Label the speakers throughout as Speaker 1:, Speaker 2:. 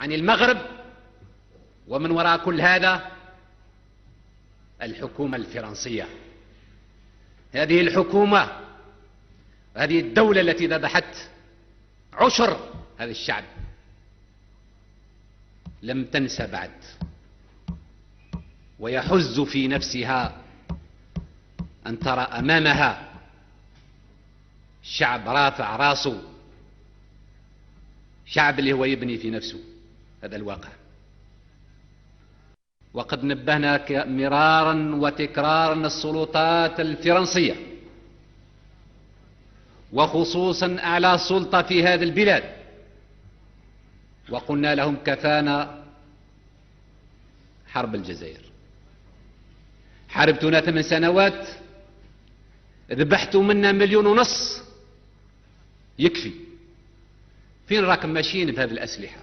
Speaker 1: عن المغرب، ومن وراء كل هذا الحكومة الفرنسية. هذه الحكومة، هذه الدولة التي ذبحت عشر هذا الشعب لم تنسى بعد، ويحز في نفسها أن ترى أمامها شعب رافع راسه، شعب اللي هو يبني في نفسه. هذا الواقع. وقد نبهنا مرارا وتكرارا السلطات الفرنسية، وخصوصا أعلى سلطة في هذه البلاد، وقلنا لهم كفانا حرب الجزائر. حاربتونا 8 سنوات، ذبحتوا منا 1.5 مليون، يكفي. فين راكم ماشيين بهذه الأسلحة؟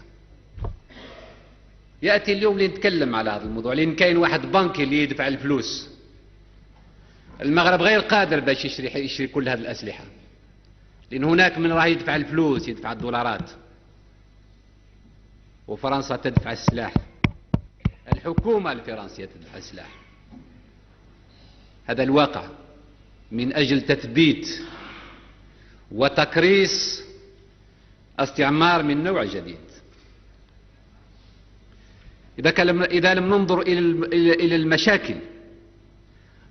Speaker 1: يأتي اليوم لنتكلم على هذا الموضوع، لأن كاين واحد بنكي اللي يدفع الفلوس. المغرب غير قادر باش يشري كل هذه الأسلحة، لأن هناك من راه يدفع الفلوس، يدفع الدولارات، وفرنسا تدفع السلاح. الحكومة الفرنسية تدفع السلاح. هذا الواقع. من أجل تثبيت وتكريس استعمار من نوع جديد. إذا لم ننظر إلى المشاكل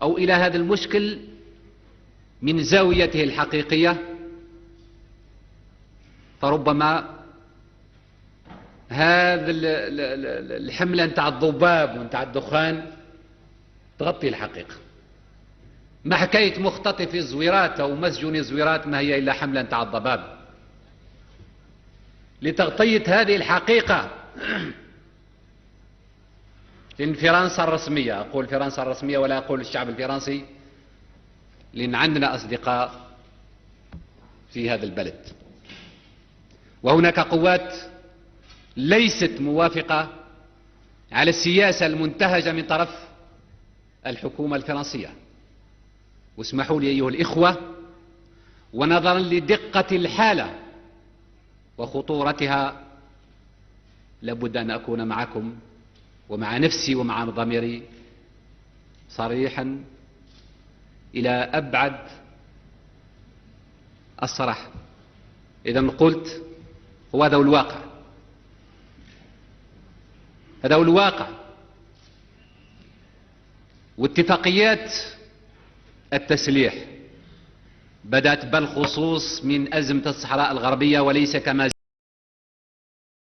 Speaker 1: أو إلى هذا المشكل من زاويته الحقيقية، فربما هذا الحملة نتاع الضباب ونتاع الدخان تغطي الحقيقة. ما حكاية مختطف الزويرات أو مسجون الزويرات ما هي إلا حملة نتاع الضباب لتغطية هذه الحقيقة. لأن فرنسا الرسمية، أقول فرنسا الرسمية ولا أقول الشعب الفرنسي، لأن عندنا أصدقاء في هذا البلد، وهناك قوات ليست موافقة على السياسة المنتهجة من طرف الحكومة الفرنسية. واسمحوا لي أيها الإخوة، ونظرا لدقة الحالة وخطورتها، لابد أن أكون معكم ومع نفسي ومع ضميري صريحا إلى أبعد الصراحة. إذا قلت هو هذا الواقع، هذا هو الواقع. واتفاقيات التسليح بدأت بالخصوص من أزمة الصحراء الغربية، وليس كما